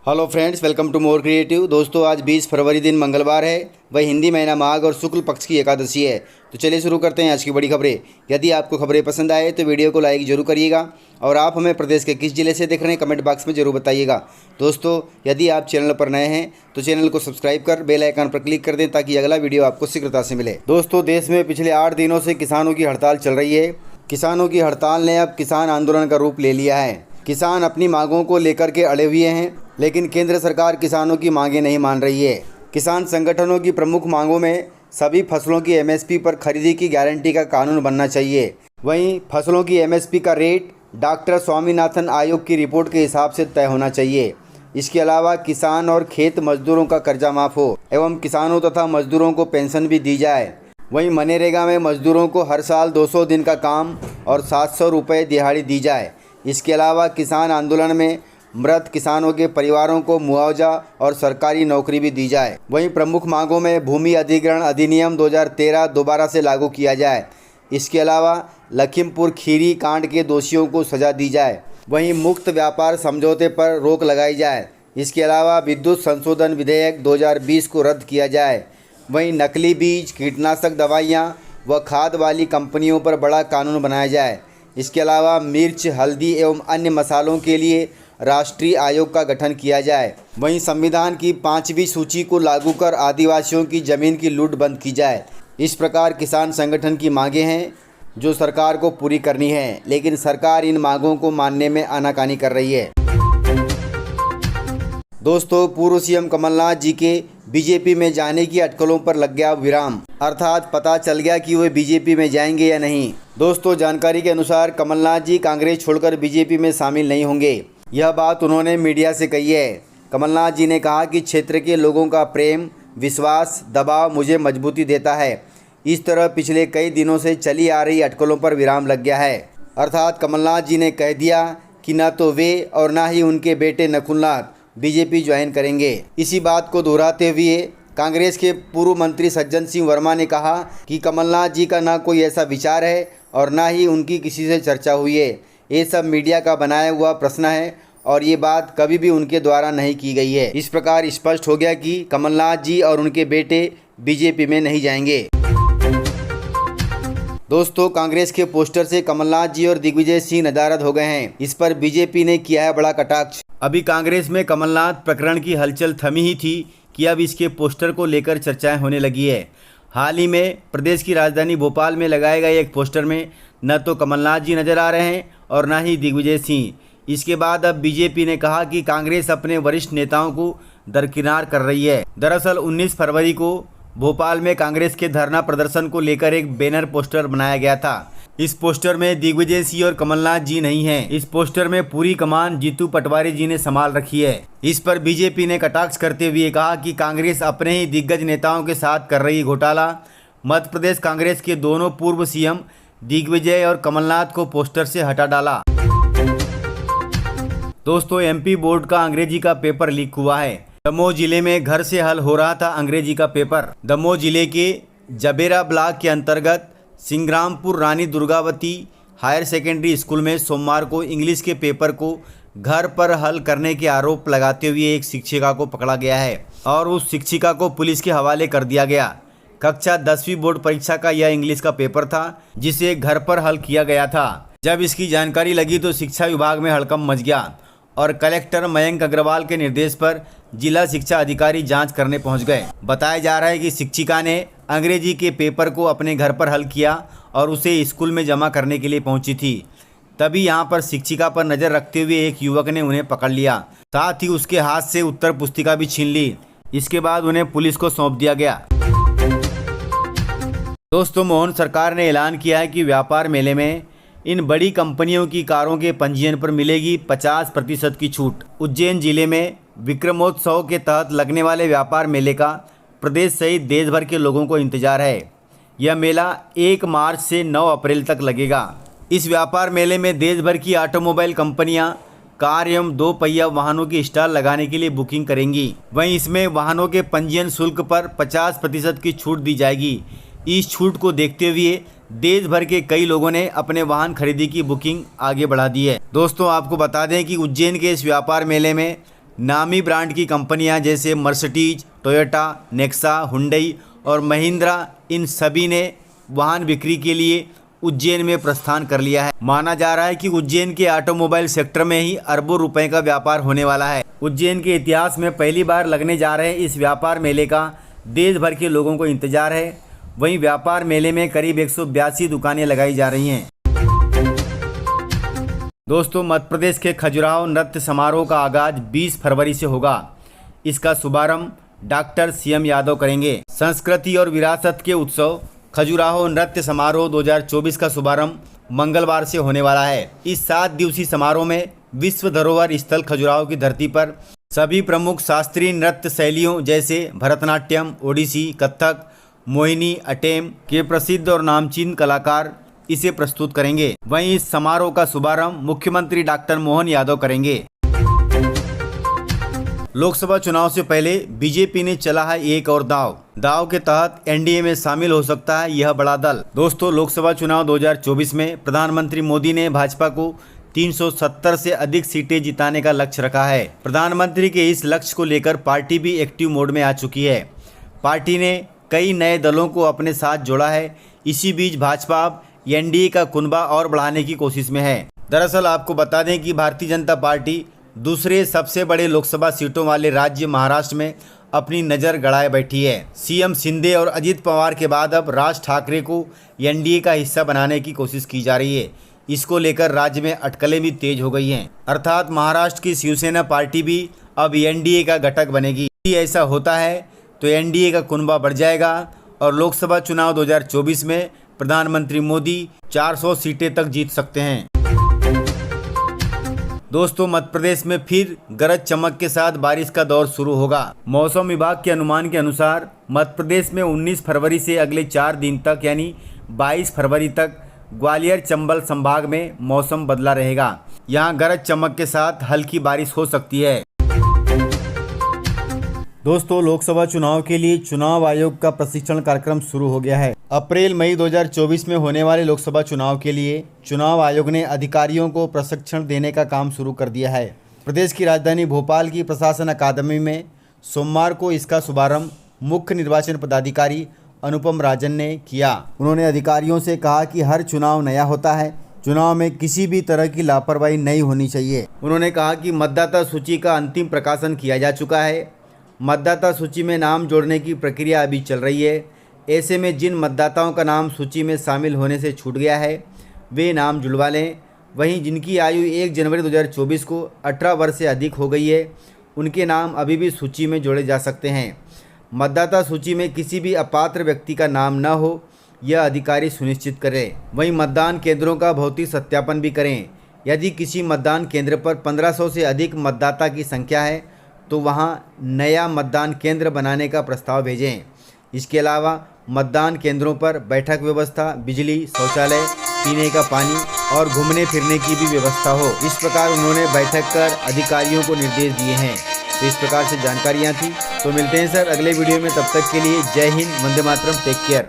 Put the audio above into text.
Hello friends, welcome to more creative. दोस्तों, आज 20 फरवरी दिन मंगलवार है, वह हिंदी महीना माघ और शुक्ल पक्ष की एकादशी है। तो चलिए शुरू करते हैं आज की बड़ी खबरें। यदि आपको खबरें पसंद आए तो वीडियो को लाइक जरूर करिएगा और आप हमें प्रदेश के किस जिले से देख रहे हैं कमेंट बॉक्स में जरूर बताइएगा। दोस्तों, यदि आप चैनल पर नए हैं तो चैनल को सब्सक्राइब कर बेल आइकन पर क्लिक कर दें ताकि अगला वीडियो आपको शीघ्रता से मिले। दोस्तों, देश में पिछले 8 दिनों से किसानों की हड़ताल चल रही है। किसानों की हड़ताल ने अब किसान आंदोलन का रूप ले लिया है। किसान अपनी मांगों को लेकर के अड़े हुए हैं, लेकिन केंद्र सरकार किसानों की मांगें नहीं मान रही है। किसान संगठनों की प्रमुख मांगों में सभी फसलों की एमएसपी पर खरीदी की गारंटी का कानून बनना चाहिए। वहीं फसलों की एमएसपी का रेट डॉक्टर स्वामीनाथन आयोग की रिपोर्ट के हिसाब से तय होना चाहिए। इसके अलावा किसान और खेत मजदूरों का कर्जा माफ़ हो एवं किसानों तथा मजदूरों को पेंशन भी दी जाए। वहीं मनरेगा में मजदूरों को हर साल 200 दिन का काम और 700 रुपये दिहाड़ी दी जाए। इसके अलावा किसान आंदोलन में मृत किसानों के परिवारों को मुआवजा और सरकारी नौकरी भी दी जाए। वहीं प्रमुख मांगों में भूमि अधिग्रहण अधिनियम 2013 दोबारा से लागू किया जाए। इसके अलावा लखीमपुर खीरी कांड के दोषियों को सजा दी जाए। वहीं मुक्त व्यापार समझौते पर रोक लगाई जाए। इसके अलावा विद्युत संशोधन विधेयक 2020 को रद्द किया जाए। वहीं नकली बीज, कीटनाशक दवाइयाँ व खाद वाली कंपनियों पर बड़ा कानून बनाया जाए। इसके अलावा मिर्च, हल्दी एवं अन्य मसालों के लिए राष्ट्रीय आयोग का गठन किया जाए। वहीं संविधान की 5वीं सूची को लागू कर आदिवासियों की जमीन की लूट बंद की जाए। इस प्रकार किसान संगठन की मांगें हैं जो सरकार को पूरी करनी है, लेकिन सरकार इन मांगों को मानने में आनाकानी कर रही है। दोस्तों, पूर्व सीएम कमलनाथ जी के बीजेपी में जाने की अटकलों पर लग गया विराम, अर्थात पता चल गया कि वे बीजेपी में जाएंगे या नहीं। दोस्तों, जानकारी के अनुसार कमलनाथ जी कांग्रेस छोड़कर बीजेपी में शामिल नहीं होंगे। यह बात उन्होंने मीडिया से कही है। कमलनाथ जी ने कहा कि क्षेत्र के लोगों का प्रेम, विश्वास, दबाव मुझे मजबूती देता है। इस तरह पिछले कई दिनों से चली आ रही अटकलों पर विराम लग गया है। अर्थात कमलनाथ जी ने कह दिया कि न तो वे और न ही उनके बेटे नकुलनाथ बीजेपी ज्वाइन करेंगे। इसी बात को दोहराते हुए कांग्रेस के पूर्व मंत्री सज्जन सिंह वर्मा ने कहा कि कमलनाथ जी का न कोई ऐसा विचार है और न ही उनकी किसी से चर्चा हुई है। ये सब मीडिया का बनाया हुआ प्रश्न है और ये बात कभी भी उनके द्वारा नहीं की गई है। इस प्रकार स्पष्ट हो गया कि कमलनाथ जी और उनके बेटे बीजेपी में नहीं जाएंगे। दोस्तों, कांग्रेस के पोस्टर से कमलनाथ जी और दिग्विजय सिंह नदारद हो गए हैं। इस पर बीजेपी ने किया है बड़ा कटाक्ष। अभी कांग्रेस में कमलनाथ प्रकरण की हलचल थमी ही थी कि अब इसके पोस्टर को लेकर चर्चाएं होने लगी है। हाल ही में प्रदेश की राजधानी भोपाल में लगाए गए एक पोस्टर में न तो कमलनाथ जी नजर आ रहे हैं और न ही दिग्विजय सिंह। इसके बाद अब बीजेपी ने कहा कि कांग्रेस अपने वरिष्ठ नेताओं को दरकिनार कर रही है। दरअसल 19 फरवरी को भोपाल में कांग्रेस के धरना प्रदर्शन को लेकर एक बैनर पोस्टर बनाया गया था। इस पोस्टर में दिग्विजय सिंह और कमलनाथ जी नहीं हैं। इस पोस्टर में पूरी कमान जीतू पटवारी जी ने संभाल रखी है। इस पर बीजेपी ने कटाक्ष करते हुए कहा कि कांग्रेस अपने ही दिग्गज नेताओं के साथ कर रही घोटाला। मध्य प्रदेश कांग्रेस के दोनों पूर्व सीएम दिग्विजय और कमलनाथ को पोस्टर से हटा डाला। दोस्तों, एमपी बोर्ड का अंग्रेजी का पेपर लीक हुआ है। दमोह जिले में घर से हल हो रहा था अंग्रेजी का पेपर। दमोह जिले के जबेरा ब्लॉक के अंतर्गत Singrampur Rani Durgavati higher secondary school में सोमवार को इंग्लिश के पेपर को घर पर हल करने के आरोप लगाते हुए एक शिक्षिका को पकड़ा गया है और उस शिक्षिका को पुलिस के हवाले कर दिया गया। कक्षा 10वीं बोर्ड परीक्षा का यह इंग्लिश का पेपर था जिसे घर पर हल किया गया था। जब इसकी जानकारी लगी तो शिक्षा विभाग में हड़कंप मच गया और कलेक्टर मयंक अग्रवाल के निर्देश पर जिला शिक्षा अधिकारी जांच करने पहुंच गए। बताया जा रहा है कि शिक्षिका ने अंग्रेजी के पेपर को अपने घर पर हल किया और उसे स्कूल में जमा करने के लिए पहुंची थी। तभी यहां पर शिक्षिका पर नज़र रखते हुए एक युवक ने उन्हें पकड़ लिया, साथ ही उसके हाथ से उत्तर पुस्तिका भी छीन ली। इसके बाद उन्हें पुलिस को सौंप दिया गया। दोस्तों, मोहन सरकार ने ऐलान किया है कि व्यापार मेले में इन बड़ी कंपनियों की कारों के पंजीयन पर मिलेगी 50% की छूट। उज्जैन जिले में विक्रमोत्सव के तहत लगने वाले व्यापार मेले का प्रदेश सहित देश भर के लोगों को इंतजार है। यह मेला 1 मार्च से 9 अप्रैल तक लगेगा। इस व्यापार मेले में देश भर की ऑटोमोबाइल कंपनियां कार एवं 2 पहिया वाहनों की स्टॉल लगाने के लिए बुकिंग करेंगी। वहीं इसमें वाहनों के पंजीयन शुल्क पर 50% की छूट दी जाएगी। इस छूट को देखते हुए देश भर के कई लोगों ने अपने वाहन खरीदी की बुकिंग आगे बढ़ा दी है। दोस्तों, आपको बता दें कि उज्जैन के इस व्यापार मेले में नामी ब्रांड की कंपनियां जैसे मर्सिडीज, टोयोटा, नेक्सा, हुंडई और महिंद्रा, इन सभी ने वाहन बिक्री के लिए उज्जैन में प्रस्थान कर लिया है। माना जा रहा है कि उज्जैन के ऑटोमोबाइल सेक्टर में ही अरबों रुपए का व्यापार होने वाला है। उज्जैन के इतिहास में पहली बार लगने जा रहे इस व्यापार मेले का देश भर के लोगों को इंतजार है। वहीं व्यापार मेले में करीब 182 दुकानें लगाई जा रही हैं। दोस्तों, मध्य प्रदेश के खजुराहो नृत्य समारोह का आगाज 20 फरवरी से होगा। इसका शुभारंभ डॉक्टर CM यादव करेंगे। संस्कृति और विरासत के उत्सव खजुराहो नृत्य समारोह 2024 का शुभारंभ मंगलवार से होने वाला है। इस 7 दिवसीय समारोह में विश्व धरोहर स्थल खजुराहो की धरती पर सभी प्रमुख शास्त्रीय नृत्य शैलियों जैसे भरतनाट्यम, ओडिसी, कथक, मोहिनी, अटेम के प्रसिद्ध और नामचीन कलाकार इसे प्रस्तुत करेंगे। वहीं इस समारोह का शुभारंभ मुख्यमंत्री डॉक्टर मोहन यादव करेंगे। लोकसभा चुनाव से पहले बीजेपी ने चला है एक और दाव के तहत NDA में शामिल हो सकता है यह बड़ा दल। दोस्तों, लोकसभा चुनाव 2024 में प्रधानमंत्री मोदी ने भाजपा को 370 से अधिक सीटें जिताने का लक्ष्य रखा है। प्रधानमंत्री के इस लक्ष्य को लेकर पार्टी भी एक्टिव मोड में आ चुकी है। पार्टी ने कई नए दलों को अपने साथ जोड़ा है। इसी बीच भाजपा अब NDA का कुनबा और बढ़ाने की कोशिश में है। दरअसल आपको बता दें कि भारतीय जनता पार्टी दूसरे सबसे बड़े लोकसभा सीटों वाले राज्य महाराष्ट्र में अपनी नज़र गड़ाए बैठी है। CM शिंदे और अजित पवार के बाद अब राज ठाकरे को NDA का हिस्सा बनाने की कोशिश की जा रही है। इसको लेकर राज्य में अटकलें भी तेज हो गई हैं। अर्थात महाराष्ट्र की शिवसेना पार्टी भी अब NDA का घटक बनेगी। यदि ऐसा होता है तो NDA का कुनबा बढ़ जाएगा और लोकसभा चुनाव 2024 में प्रधानमंत्री मोदी 400 सीटें तक जीत सकते हैं। दोस्तों, मध्य प्रदेश में फिर गरज चमक के साथ बारिश का दौर शुरू होगा। मौसम विभाग के अनुमान के अनुसार मध्य प्रदेश में 19 फरवरी से अगले 4 दिन तक यानी 22 फरवरी तक ग्वालियर चंबल संभाग में मौसम बदला रहेगा। यहाँ गरज चमक के साथ हल्की बारिश हो सकती है। दोस्तों, लोकसभा चुनाव के लिए चुनाव आयोग का प्रशिक्षण कार्यक्रम शुरू हो गया है। अप्रैल मई 2024 में होने वाले लोकसभा चुनाव के लिए चुनाव आयोग ने अधिकारियों को प्रशिक्षण देने का काम शुरू कर दिया है। प्रदेश की राजधानी भोपाल की प्रशासन अकादमी में सोमवार को इसका शुभारंभ मुख्य निर्वाचन पदाधिकारी अनुपम राजन ने किया। उन्होंने अधिकारियों से कहा कि हर चुनाव नया होता है, चुनाव में किसी भी तरह की लापरवाही नहीं होनी चाहिए। उन्होंने कहा कि मतदाता सूची का अंतिम प्रकाशन किया जा चुका है। मतदाता सूची में नाम जोड़ने की प्रक्रिया अभी चल रही है। ऐसे में जिन मतदाताओं का नाम सूची में शामिल होने से छूट गया है वे नाम जुड़वा लें। वहीं जिनकी आयु 1 जनवरी 2024 को 18 वर्ष से अधिक हो गई है उनके नाम अभी भी सूची में जोड़े जा सकते हैं। मतदाता सूची में किसी भी अपात्र व्यक्ति का नाम न हो यह अधिकारी सुनिश्चित करें। वहीं मतदान केंद्रों का भौतिक सत्यापन भी करें। यदि किसी मतदान केंद्र पर 1500 से अधिक मतदाता की संख्या है तो वहां नया मतदान केंद्र बनाने का प्रस्ताव भेजें। इसके अलावा मतदान केंद्रों पर बैठक व्यवस्था, बिजली, शौचालय, पीने का पानी और घूमने फिरने की भी व्यवस्था हो। इस प्रकार उन्होंने बैठक कर अधिकारियों को निर्देश दिए हैं। तो इस प्रकार से जानकारियाँ थी। तो मिलते हैं सर अगले वीडियो में, तब तक के लिए जय हिंद, वंदे मातरम, टेक केयर।